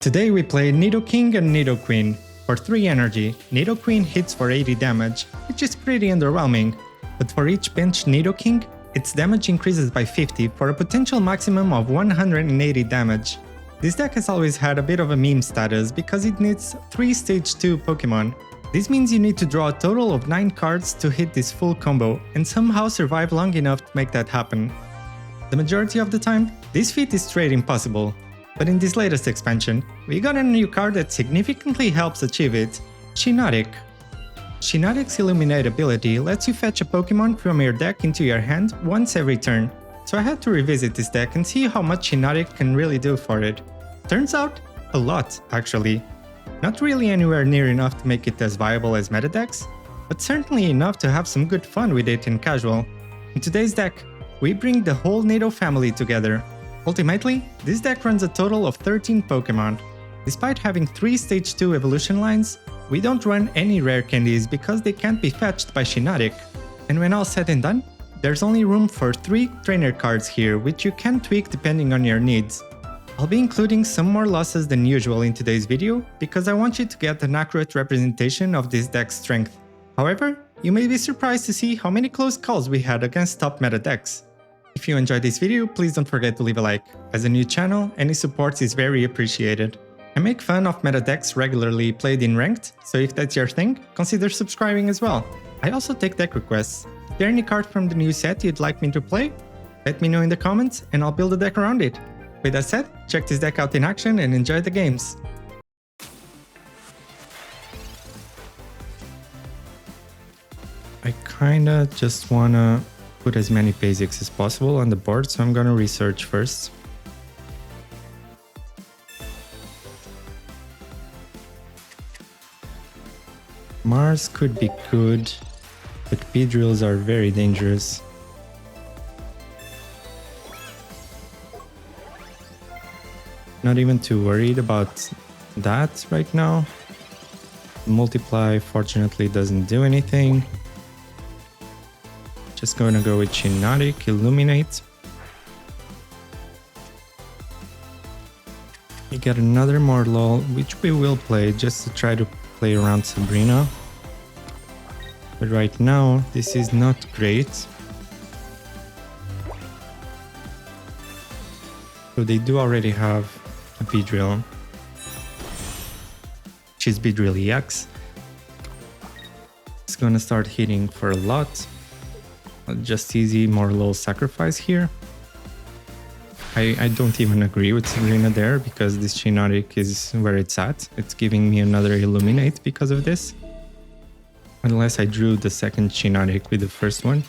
Today we play Nidoking and Nidoqueen. For 3 energy, Nidoqueen hits for 80 damage, which is pretty underwhelming, but for each bench Nidoking, its damage increases by 50 for a potential maximum of 180 damage. This deck has always had a bit of a meme status because it needs 3 stage 2 Pokemon. This means you need to draw a total of 9 cards to hit this full combo and somehow survive long enough to make that happen. The majority of the time, this feat is straight impossible. But in this latest expansion, we got a new card that significantly helps achieve it, Shiinotic. Shiinotic's Illuminate ability lets you fetch a Pokemon from your deck into your hand once every turn, so I had to revisit this deck and see how much Shiinotic can really do for it. Turns out, a lot actually. Not really anywhere near enough to make it as viable as meta decks, but certainly enough to have some good fun with it in casual. In today's deck, we bring the whole Nido family together. Ultimately, this deck runs a total of 13 Pokemon. Despite having 3 stage 2 evolution lines, we don't run any rare candies because they can't be fetched by Shiinotic. And when all said and done, there's only room for 3 trainer cards here, which you can tweak depending on your needs. I'll be including some more losses than usual in today's video because I want you to get an accurate representation of this deck's strength. However, you may be surprised to see how many close calls we had against top meta decks. If you enjoyed this video, please don't forget to leave a like. As a new channel, any support is very appreciated. I make fun of meta decks regularly played in ranked, so if that's your thing, consider subscribing as well. I also take deck requests. Is there any card from the new set you'd like me to play? Let me know in the comments and I'll build a deck around it. With that said, check this deck out in action and enjoy the games. I kinda just wanna put as many basics as possible on the board, so I'm gonna research first. Mars could be good, but Beedrills are very dangerous. Not even too worried about that right now. Multiply fortunately doesn't do anything. Just gonna go with Shiinotic, Illuminate. We get another Morlul, which we will play just to try to play around Sabrina. But right now, this is not great. So they do already have a Beedrill, which is Beedrill EX. It's gonna start hitting for a lot. Just easy Morlul sacrifice here. I don't even agree with Sabrina there because this Shiinotic is where it's at. It's giving me another Illuminate because of this. Unless I drew the second Shiinotic with the first one.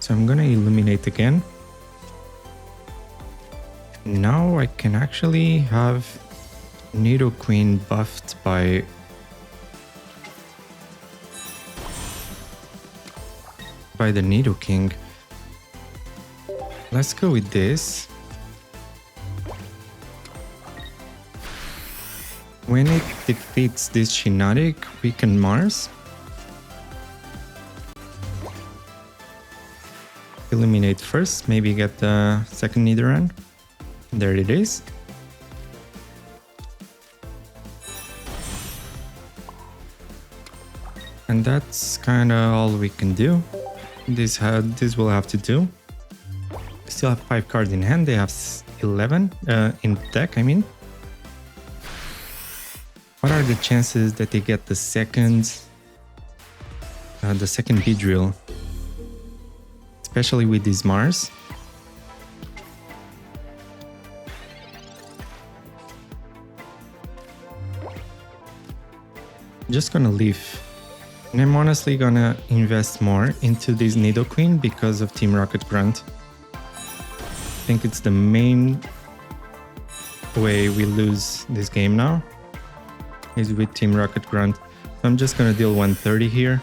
So I'm gonna Illuminate again. Now I can actually have Nidoqueen buffed by the Nidoking. Let's go with this. When it defeats this Shiinotic, we can Mars. Eliminate first, maybe get the second Nidoran. There it is. And that's kinda all we can do. This will have to do. We still have 5 cards in hand. They have 11 in deck, I mean. What are the chances that they get the second Beedrill? Especially with these Mars. I'm just gonna leave. And I'm honestly gonna invest more into this Nidoqueen because of Team Rocket Grunt. I think it's the main way we lose this game now, is with Team Rocket Grunt. So I'm just gonna deal 130 here.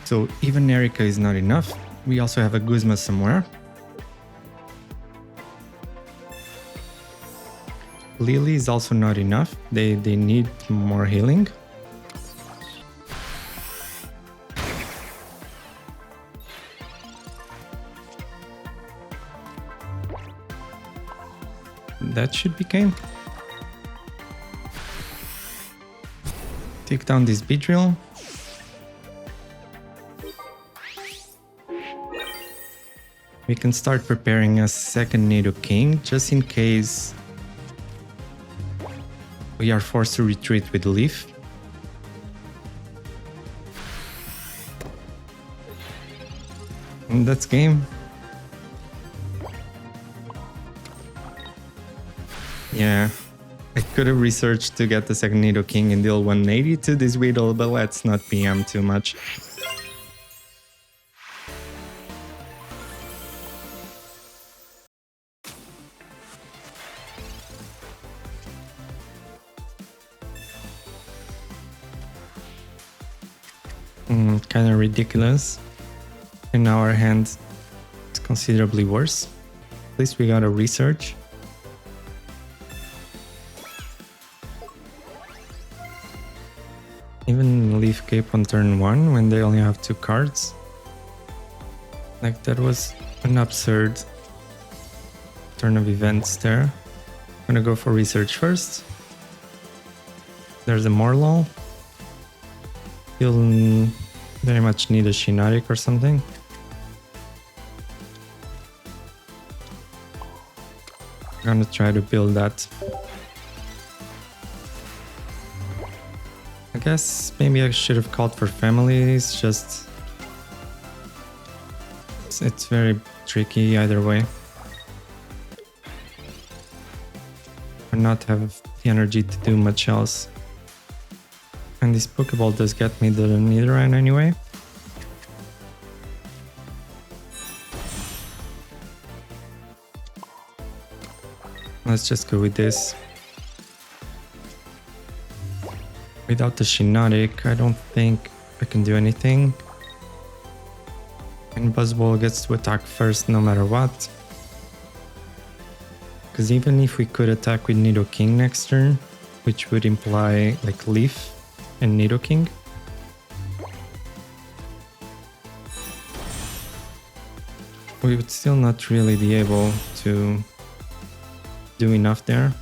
So even Erika is not enough. We also have a Guzma somewhere. Lily is also not enough. They need more healing. That should be game. Take down this Beedrill. We can start preparing a second Nidoking just in case we are forced to retreat with Leaf. And that's game. Yeah, I could have researched to get the second Nidoking and deal 180 to this Weedle, but let's not PM too much. Kind of ridiculous. In our hand, it's considerably worse. At least we got a research. Even Leaf Cape on turn 1 when they only have 2 cards. Like, that was an absurd turn of events there. I'm gonna go for research first. There's a Morlul. He'll very much need a Shiinotic or something. I'm gonna try to build that. I guess maybe I should have called for families, just... It's very tricky either way. Or not have the energy to do much else. And this Pokeball does get me the Nidoran anyway. Let's just go with this. Without the Shiinotic, I don't think I can do anything. And Buzzwole gets to attack first no matter what. Because even if we could attack with Nidoking next turn, which would imply like Leaf and Nidoking, we would still not really be able to do enough there.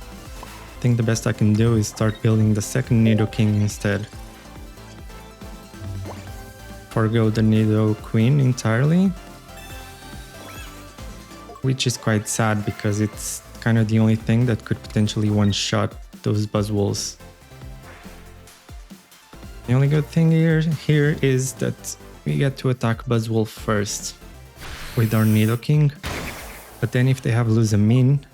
I think the best I can do is start building the second Nidoking instead. Forgo the Nidoqueen entirely, which is quite sad because it's kind of the only thing that could potentially one-shot those Buzzwoles. The only good thing here is that we get to attack Buzzwole first with our Nidoking, but then if they have Lusamine,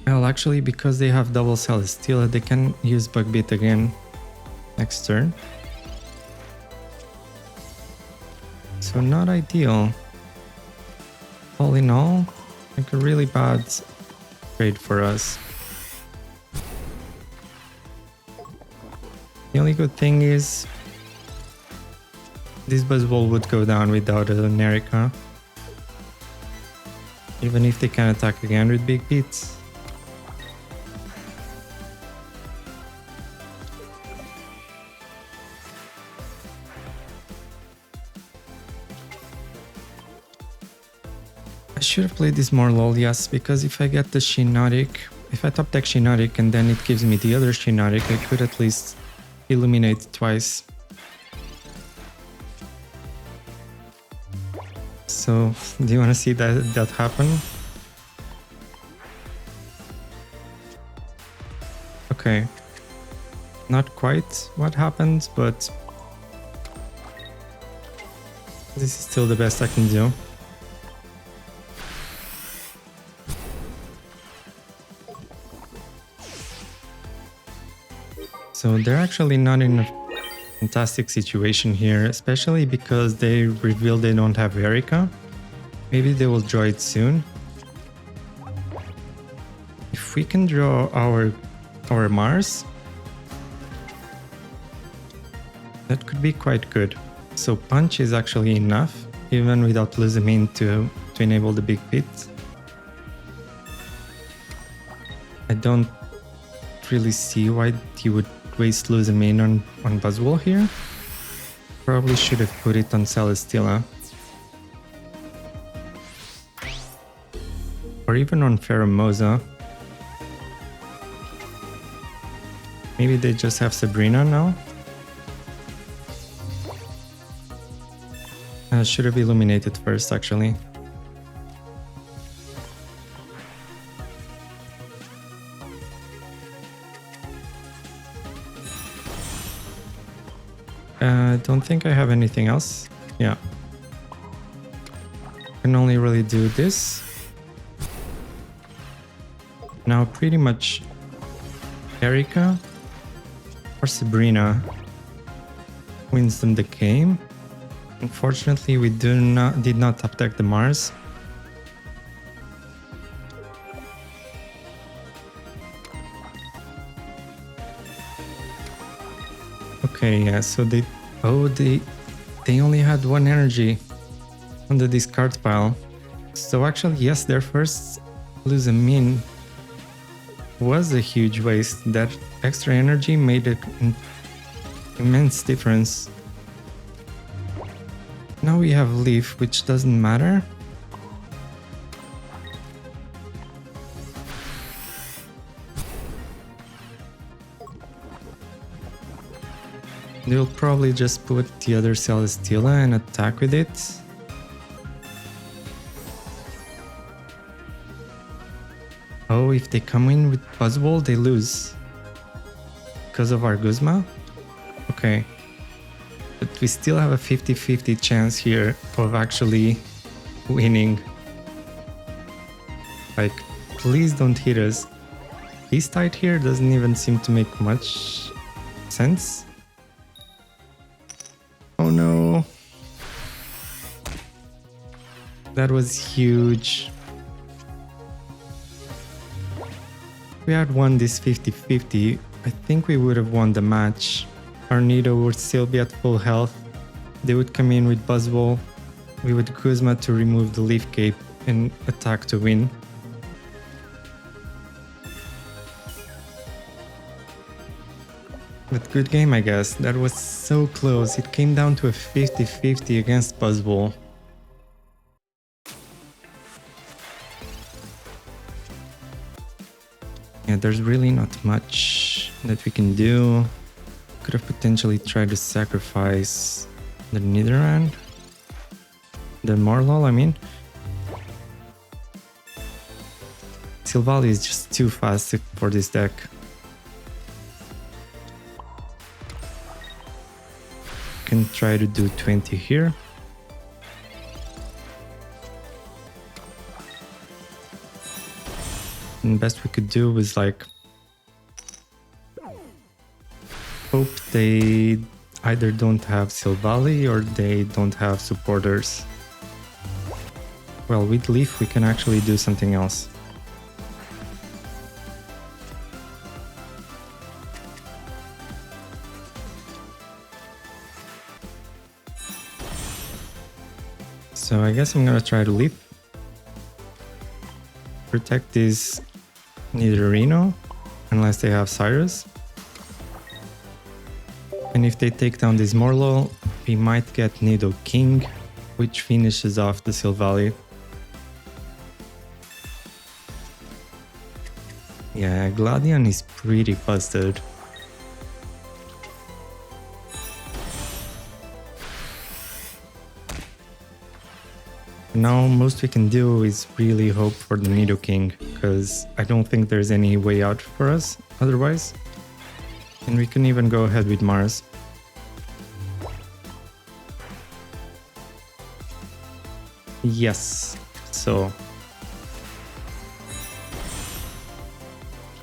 well, actually, because they have double Celesteela, they can use Bug Beat again next turn. So not ideal. All in all, like a really bad trade for us. The only good thing is this Buzzwole would go down without a Nerika, even if they can attack again with Big Beats. I should have played this more lol, yes, because if I get the Shiinotic, if I top deck Shiinotic and then it gives me the other Shiinotic, I could at least illuminate twice. So, do you want to see that happen? Okay. Not quite what happened, but this is still the best I can do. So they're actually not in a fantastic situation here, especially because they revealed they don't have Erika. Maybe they will draw it soon. If we can draw our Mars, that could be quite good. So Punch is actually enough, even without Lusamine to enable the Big Pit. I don't really see why he would waste Lusamine on Buzzwole here. Probably should have put it on Celesteela. Or even on Pheromosa. Maybe they just have Sabrina now? Should have illuminated first, actually. I don't think I have anything else. Yeah. Can only really do this. Now pretty much Erika or Sabrina wins them the game. Unfortunately, we did not attack the Mars. Okay, yeah, so they only had one energy on the discard pile. So actually, yes, their first lose a min was a huge waste. That extra energy made an immense difference. Now we have Leaf, which doesn't matter. They'll probably just put the other Celesteela and attack with it. Oh, if they come in with Buzzwole, they lose. Because of our Guzma? Okay. But we still have a 50-50 chance here of actually winning. Like, please don't hit us. This tide here doesn't even seem to make much sense. Oh no. That was huge. If we had won this 50-50, I think we would have won the match. Our Nido would still be at full health. They would come in with Buzzwole. We would Guzma to remove the Leaf Cape and attack to win. But good game, I guess. That was so close. It came down to a 50-50 against Buzzwole. Yeah, there's really not much that we can do. Could have potentially tried to sacrifice the Nidoran. The Morlul, I mean. Silvally is just too fast for this deck. Can try to do 20 here. And best we could do was like hope they either don't have Silvally or they don't have supporters. Well, with Leaf we can actually do something else. So I guess I'm gonna try to Leaf. Protect this Nidorino, unless they have Cyrus. And if they take down this Morlul, we might get Nidoking, which finishes off the Silvally. Yeah, Gladion is pretty busted. Now most we can do is really hope for the Nidoking, because I don't think there's any way out for us otherwise. And we can even go ahead with Mars. Yes, so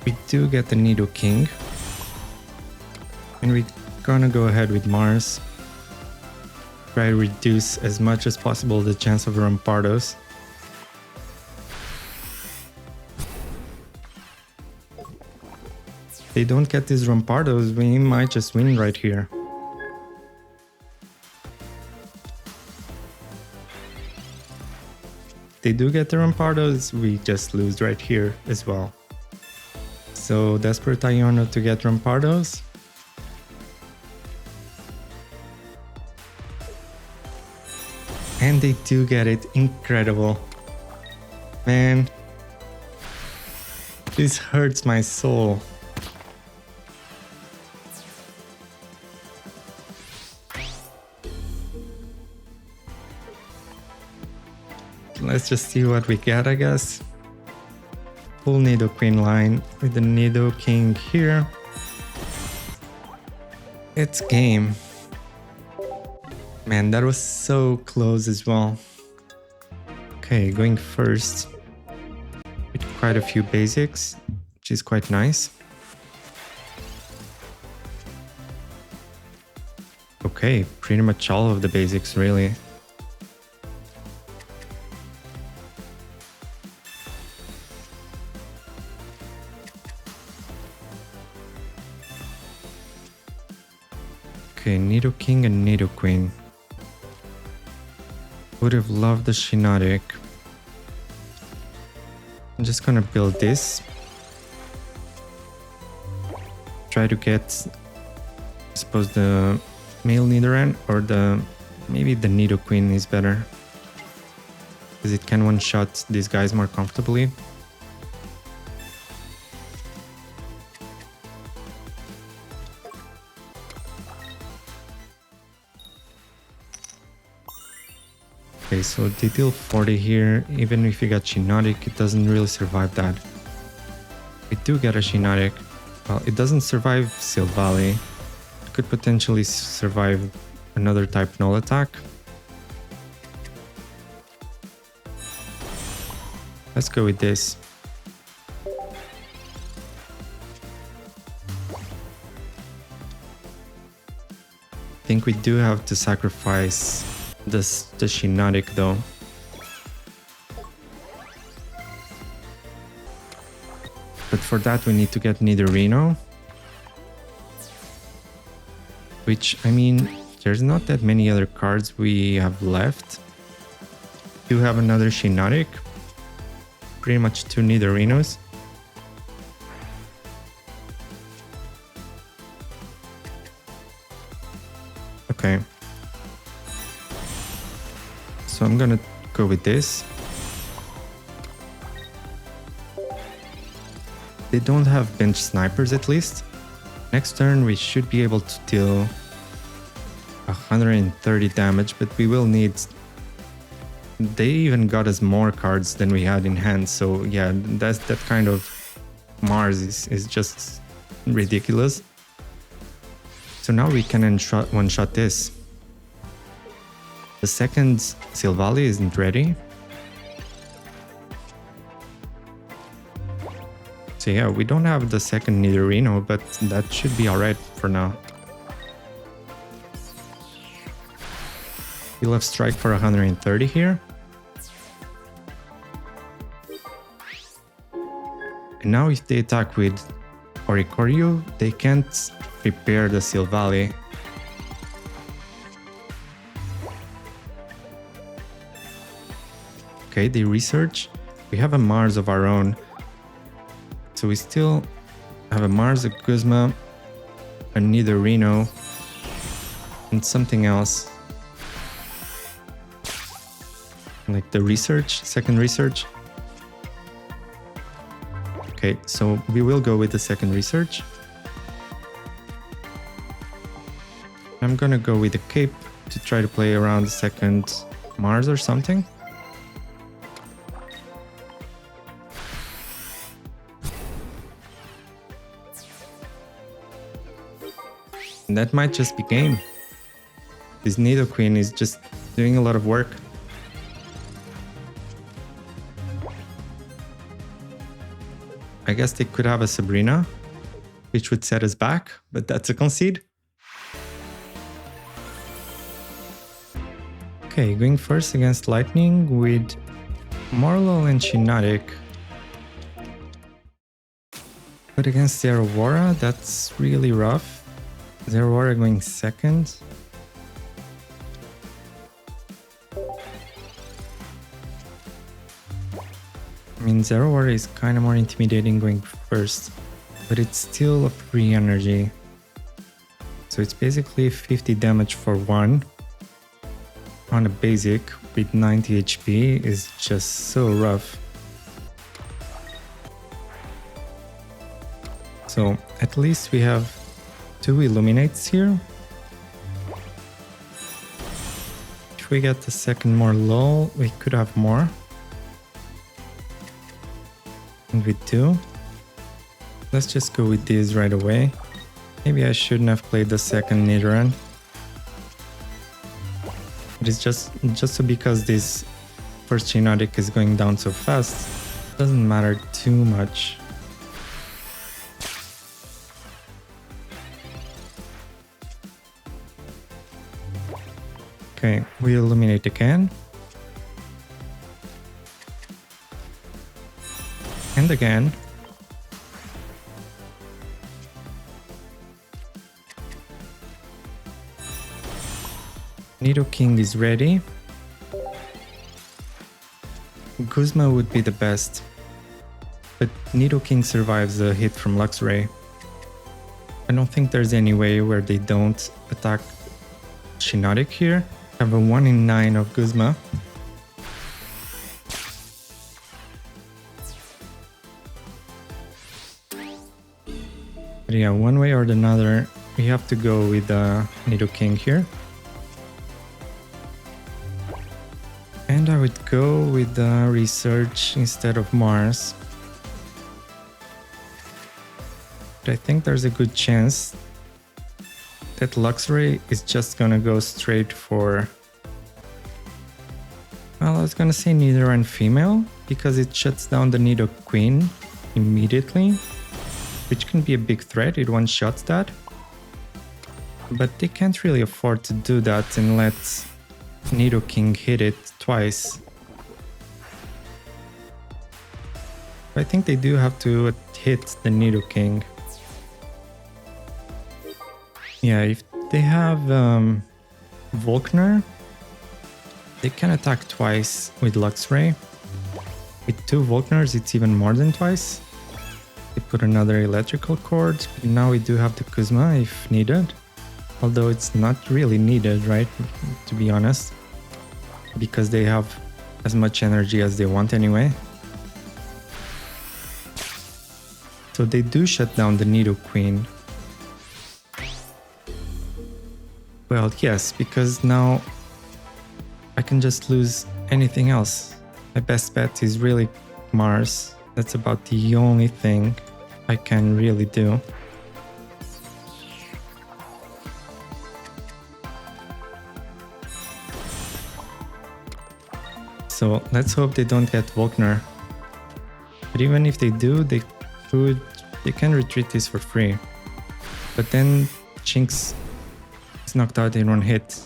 we do get the Nidoking. And we're gonna go ahead with Mars. Try to reduce as much as possible the chance of Rampardos. If they don't get these Rampardos, we might just win right here. If they do get the Rampardos, we just lose right here as well. So desperate Iono to get Rampardos. And they do get it. Incredible. Man, This hurts my soul. Let's just see what we get, I guess. Full Nidoqueen line with the Nidoking here. It's game. Man, that was so close as well. Okay, going first with quite a few basics, which is quite nice. Okay, pretty much all of the basics, really. Okay, Nidoking and Nidoqueen. Would have loved the Shiinotic. I'm just gonna build this. Try to get, I suppose, the male Nidoran or maybe the Nidoqueen is better. Because it can one-shot these guys more comfortably. Okay, so they deal 40 here. Even if you got Shiinotic, it doesn't really survive that. We do get a Shiinotic. Well, it doesn't survive Silvally. It could potentially survive another type null attack. Let's go with this. I think we do have to sacrifice the Shiinotic though. But for that we need to get Nidorino. Which, I mean, there's not that many other cards we have left. We do have another Shiinotic. Pretty much 2 Nidorinos. Okay. So I'm gonna go with this. They don't have bench snipers at least. Next turn we should be able to deal 130 damage, but we will need... They even got us more cards than we had in hand, so yeah, that kind of Mars is just ridiculous. So now we can one-shot this. The second Silvally isn't ready. So yeah, we don't have the second Nidorino, but that should be alright for now. We'll have Strike for 130 here. And now if they attack with Oricorio, they can't prepare the Silvally. Okay, they research. We have a Mars of our own. So we still have a Mars, a Guzma, a Nidorino, and something else. Like the research, second research. Okay, so we will go with the second research. I'm gonna go with the cape to try to play around the second Mars or something. And that might just be game. This Nidoqueen is just doing a lot of work. I guess they could have a Sabrina, which would set us back, but that's a concede. Okay, going first against Lightning with Marlo and Shiinotic. But against Zeraora, that's really rough. Zeraora going second. I mean, Zeraora is kind of more intimidating going first, but it's still a free energy. So it's basically 50 damage for one. On a basic with 90 HP is just so rough. So at least we have 2 Illuminates here. If we get the second more low, we could have more. And we do. Let's just go with these right away. Maybe I shouldn't have played the second Nidoran. But it's just so because this first Shiinotic is going down so fast, it doesn't matter too much. Okay, we illuminate again. And again. Nidoking is ready. Guzma would be the best, but Nidoking survives a hit from Luxray. I don't think there's any way where they don't attack Shiinotic here. I have a 1 in 9 of Guzma. But yeah, one way or another, we have to go with Nidoking here. And I would go with Research instead of Mars. But I think there's a good chance that Luxray is just gonna go straight for... Well, I was gonna say Nidoran female, because it shuts down the Nidoqueen immediately, which can be a big threat, it one-shots that. But they can't really afford to do that and let Nidoking hit it twice. I think they do have to hit the Nidoking. Yeah, if they have Volkner, they can attack twice with Luxray. With 2 Volkners, it's even more than twice. They put another electrical cord, but now we do have the Guzma if needed. Although it's not really needed, right? To be honest. Because they have as much energy as they want anyway. So they do shut down the Nidoqueen. Well, yes, because now I can just lose anything else. My best bet is really Mars. That's about the only thing I can really do. So let's hope they don't get Volkner. But even if they do, they can retreat this for free. But then Chinx is knocked out in 1 hit.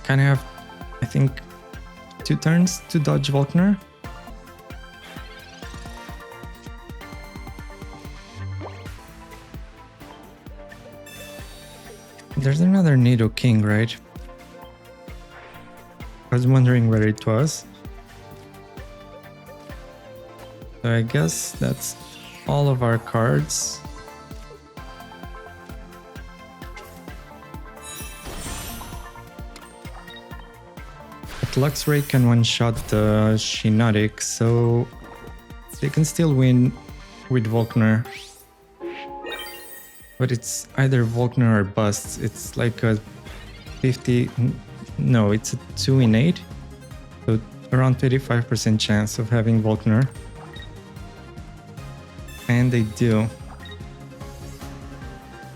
Kind of have, I think, 2 turns to dodge Volkner. There's another Nidoking, right? I was wondering where it was. So I guess that's all of our cards. But Luxray can one-shot the Shiinotic, so they can still win with Volkner. But it's either Volkner or bust. It's like a 50... No, it's a 2 in 8. So around 35% chance of having Volkner. And they do.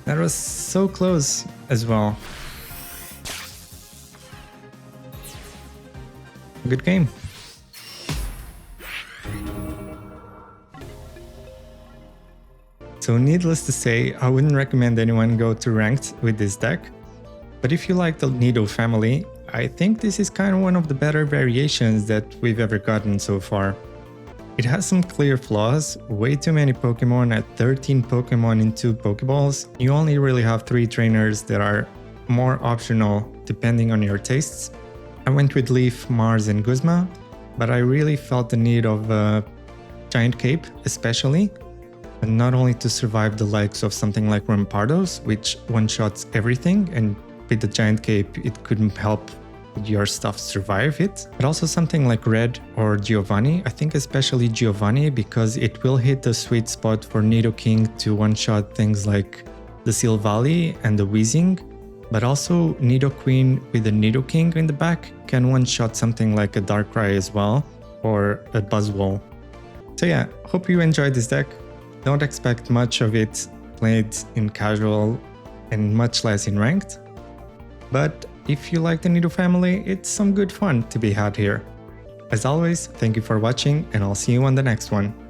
That was so close as well. Good game. So needless to say, I wouldn't recommend anyone go to ranked with this deck. But if you like the Nido family, I think this is kind of one of the better variations that we've ever gotten so far. It has some clear flaws, way too many Pokemon at 13 Pokemon in 2 Pokeballs. You only really have 3 trainers that are more optional depending on your tastes. I went with Leaf, Mars and Guzma, but I really felt the need of a Giant Cape especially. And not only to survive the likes of something like Rampardos, which one-shots everything, and with the Giant Cape it couldn't help would your stuff survive it? But also something like Red or Giovanni, I think especially Giovanni, because it will hit the sweet spot for Nidoking to one-shot things like the Silvally and the Weezing, but also Nidoqueen with the Nidoking in the back can one-shot something like a Darkrai as well, or a Buzzwole. So yeah, hope you enjoyed this deck. Don't expect much of it played in casual and much less in ranked. But if you like the Nido family, it's some good fun to be had here. As always, thank you for watching and I'll see you on the next one.